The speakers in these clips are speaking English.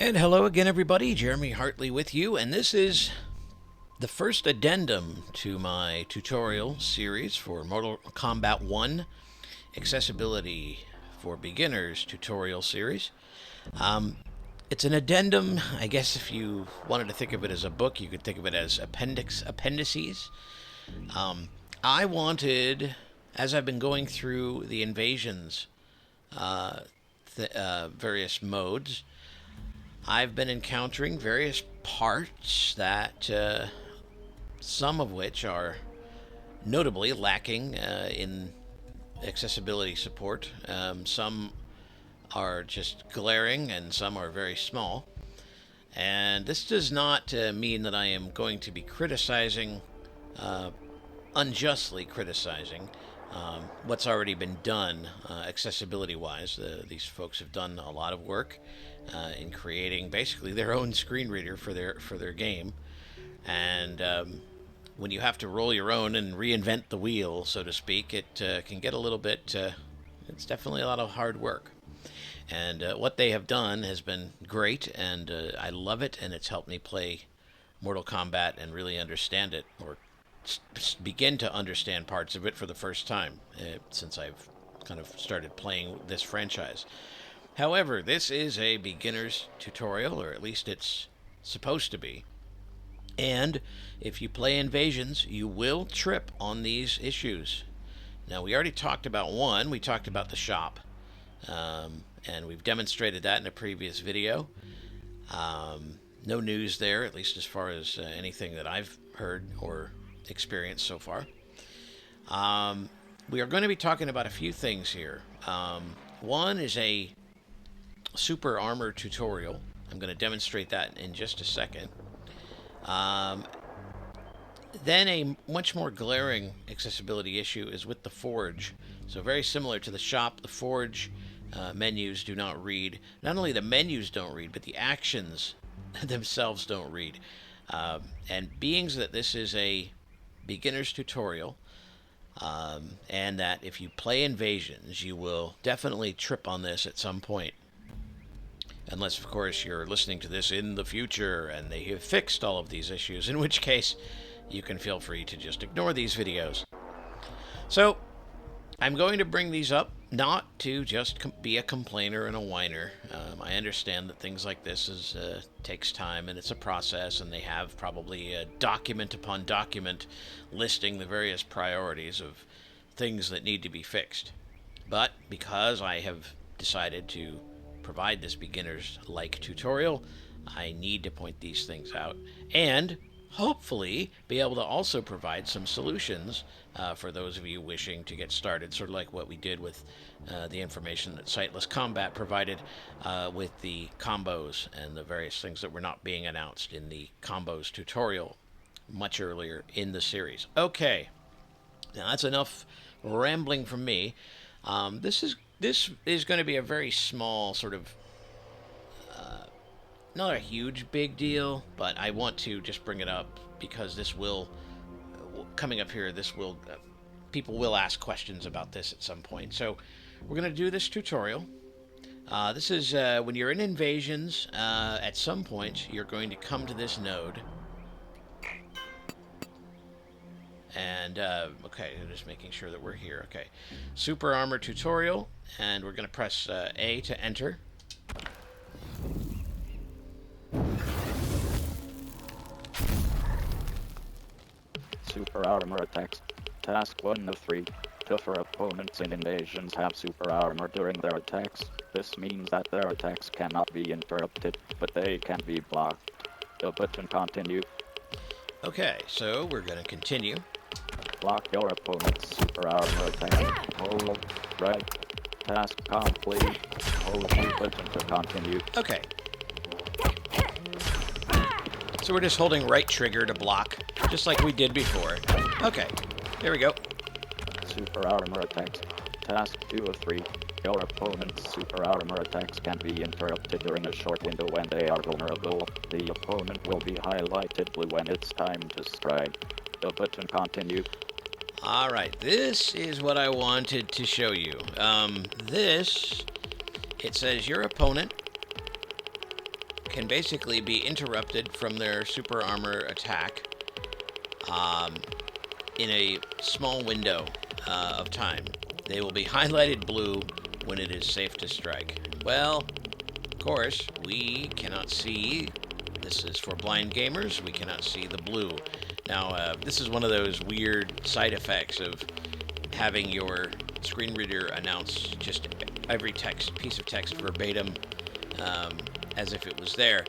And hello again, everybody. Jeremy Hartley with you, and this is the first addendum to my tutorial series for Mortal Kombat 1 Accessibility for Beginners tutorial series. It's an addendum. I guess if you wanted to think of it as a book, you could think of it as appendices. I wanted, as I've been going through the invasions, various modes, I've been encountering various parts that, some of which are notably lacking in accessibility support. Some are just glaring and some are very small. And this does not mean that I am going to be criticizing, unjustly criticizing, what's already been done accessibility wise. These folks have done a lot of work in creating basically their own screen reader for their game, and when you have to roll your own and reinvent the wheel, so to speak, it can get a little bit. It's definitely a lot of hard work, and what they have done has been great, and I love it, and it's helped me play Mortal Kombat and really understand it, or begin to understand parts of it for the first time since I've kind of started playing this franchise. However, this is a beginner's tutorial, or at least it's supposed to be. And if you play Invasions, you will trip on these issues. Now, we already talked about one. We talked about the shop. And we've demonstrated that in a previous video. No news there, at least as far as anything that I've heard or experienced so far. We are going to be talking about a few things here. One is a super armor tutorial. I'm going to demonstrate that in just a second. Then a much more glaring accessibility issue is with the Forge. So very similar to the shop, the Forge menus do not read. Not only the menus don't read, but the actions themselves don't read. And being that this is a beginner's tutorial, and that if you play Invasions, you will definitely trip on this at some point. Unless, of course, you're listening to this in the future and they have fixed all of these issues, in which case you can feel free to just ignore these videos. So, I'm going to bring these up not to just be a complainer and a whiner. I understand that things like this takes time and it's a process, and they have probably a document upon document listing the various priorities of things that need to be fixed. But because I have decided to provide this beginner's-like tutorial, I need to point these things out and hopefully be able to also provide some solutions for those of you wishing to get started, sort of like what we did with the information that Sightless Combat provided with the combos and the various things that were not being announced in the combos tutorial much earlier in the series. Okay, now that's enough rambling from me. This is going to be a very small sort of, not a huge big deal, but I want to just bring it up because this will, coming up here, this will, people will ask questions about this at some point. So we're going to do this tutorial. This is when you're in Invasions, at some point you're going to come to this node. And, okay, just making sure that we're here. Okay, Super Armor Tutorial, and we're going to press A to enter. Super Armor Attacks. Task 1 of 3. Tougher opponents in Invasions have super armor during their attacks. This means that their attacks cannot be interrupted, but they can be blocked. The button continue. Okay, so we're going to continue. Block your opponent's super armor attack. Hold right. Task complete. Hold the button to continue. Okay. So we're just holding right trigger to block, just like we did before. Okay, there we go. Super armor attacks. Task 2 of 3. Your opponent's super armor attacks can be interrupted during a short window when they are vulnerable. The opponent will be highlighted blue when it's time to strike. The button continue. Alright, this is what I wanted to show you. It says your opponent can basically be interrupted from their super armor attack in a small window of time. They will be highlighted blue when it is safe to strike. Well, of course, we cannot see. This is for blind gamers. We cannot see the blue. Now, this is one of those weird side effects of having your screen reader announce just every piece of text verbatim as if it was there.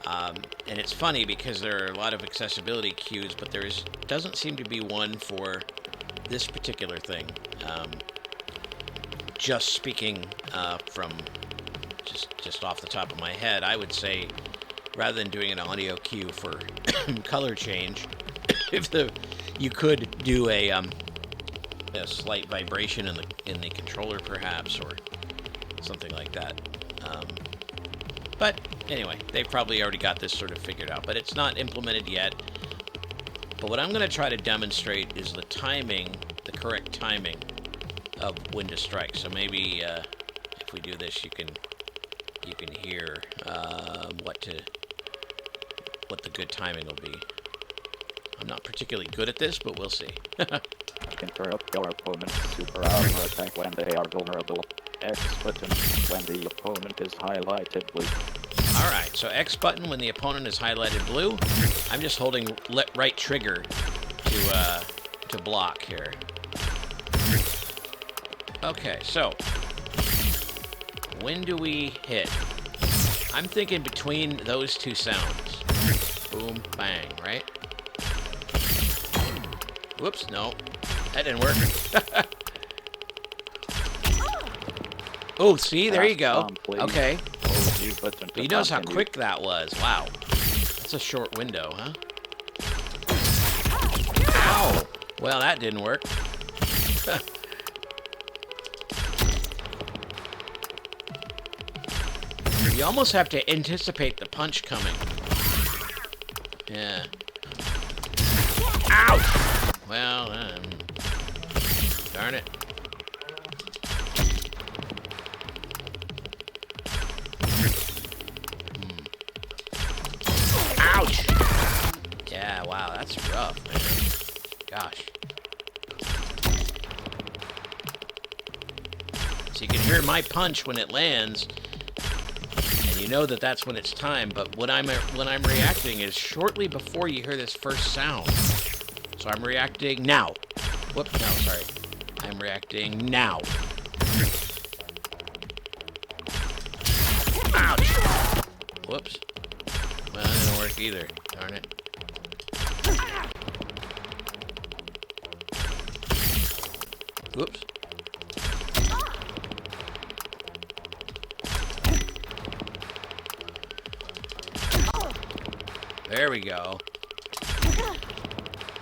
And it's funny because there are a lot of accessibility cues, but there doesn't seem to be one for this particular thing. Just speaking from just off the top of my head, I would say rather than doing an audio cue for color change, you could do a slight vibration in the controller perhaps, or something like that. But anyway, they've probably already got this sort of figured out, but it's not implemented yet. But what I'm going to try to demonstrate is the correct timing of when to strike. So maybe if we do this, you can hear what the good timing will be. I'm not particularly good at this, but we'll see. Interrupt your opponent's super armor attack when they are vulnerable. X button when the opponent is highlighted blue. Alright, so X button when the opponent is highlighted blue. I'm just holding right trigger to block here. Okay, so when do we hit? I'm thinking between those two sounds. Boom, bang, right? Whoops, no. That didn't work. Oh, see, there you go. Okay. But you notice how quick that was. Wow. That's a short window, huh? Ow! Well, that didn't work. You almost have to anticipate the punch coming. Yeah. Ouch! Well, darn it. Ouch! Yeah, wow, that's rough, man. Gosh. So you can hear my punch when it lands, and you know that that's when it's time. But when I'm reacting is shortly before you hear this first sound. So I'm reacting now. Whoop! No, sorry. I'm reacting now. Ouch! Whoops. Well, that didn't work either. Darn it. Whoops. There we go.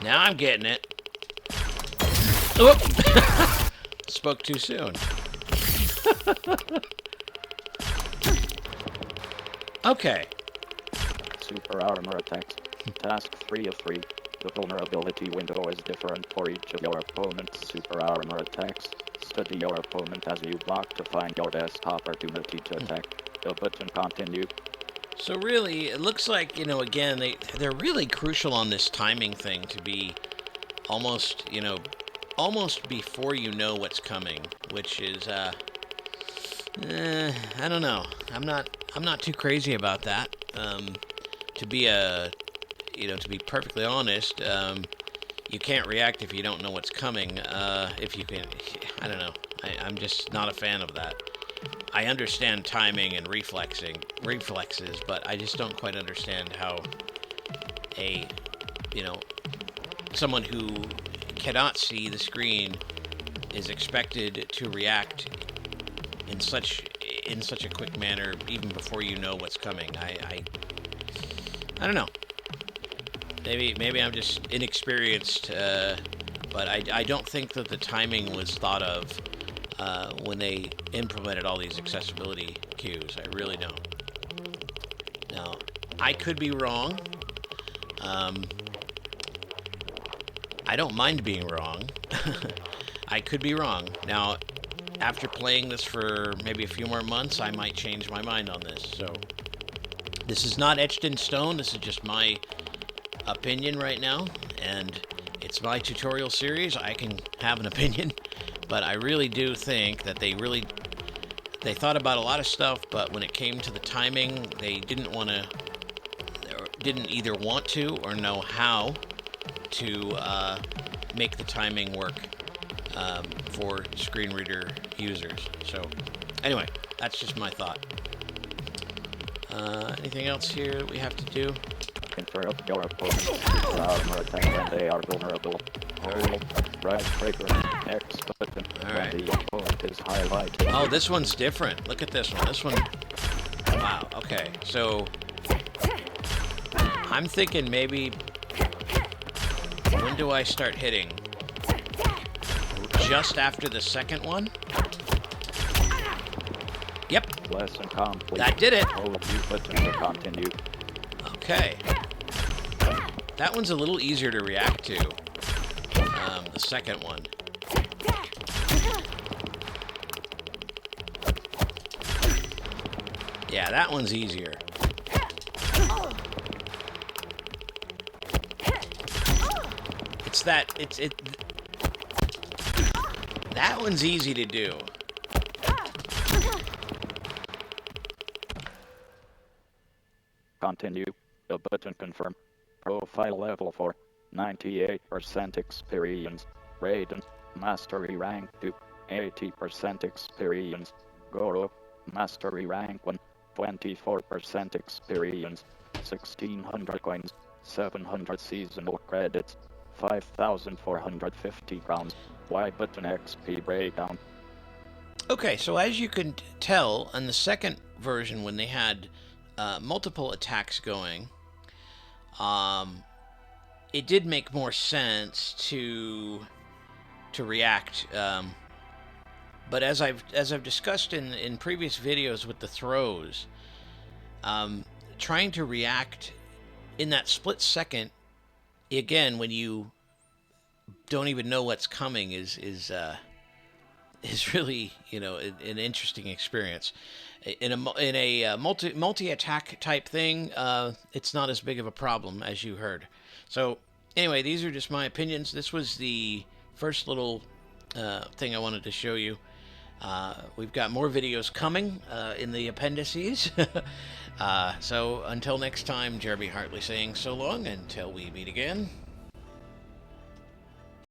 Now I'm getting it. Whoop! Spoke too soon. Okay. Super armor attacks. Task 3 of 3. The vulnerability window is different for each of your opponent's super armor attacks. Study your opponent as you block to find your best opportunity to attack. The button continue. So really, it looks like, again, they're really crucial on this timing thing to be almost, almost before you know what's coming, which is, I don't know. I'm not too crazy about that. To be perfectly honest, you can't react if you don't know what's coming. If you can, I don't know. I'm just not a fan of that. I understand timing and reflexes, but I just don't quite understand how someone who cannot see the screen is expected to react in such a quick manner even before you know what's coming. I don't know. Maybe I'm just inexperienced, but I don't think that the timing was thought of when they implemented all these accessibility cues. I really don't. Now, I could be wrong. I don't mind being wrong. I could be wrong. Now, after playing this for maybe a few more months, I might change my mind on this. So, This is not etched in stone. This is just my opinion right now, and it's my tutorial series. I can have an opinion, but I really do think that they thought about a lot of stuff, but when it came to the timing, they didn't either want to or know how to make the timing work for screen reader users. So anyway, that's just my thought. Anything else here that we have to do? Interrupt your opponent's armor attack when they are vulnerable. Hold right trigger X button when the opponent is highlighted. Oh, this one's different. Look at this one. This one. Wow. Okay. So I'm thinking maybe when do I start hitting? Just after the second one? Yep. Lesson complete. That did it. Hold U button to continue. Okay. That one's a little easier to react to. The second one. Yeah, that one's easier. That one's easy to do. Continue. The button confirm. Profile level 4. 98% experience. Raiden. Mastery rank 2. 80% experience. Goro. Mastery rank 1. 24% experience. 1600 coins. 700 seasonal credits. 5,450 crowns. Y button XP breakdown. Okay, so as you can tell, in the second version, when they had multiple attacks going, it did make more sense to react. But as I've discussed in previous videos with the throws, trying to react in that split second, again, when you don't even know what's coming, is really, you know, an interesting experience. In a multi-attack type thing, it's not as big of a problem as you heard. So anyway, these are just my opinions. This was the first little thing I wanted to show you. We've got more videos coming in the appendices. So until next time, Jeremy Hartley saying so long until we meet again.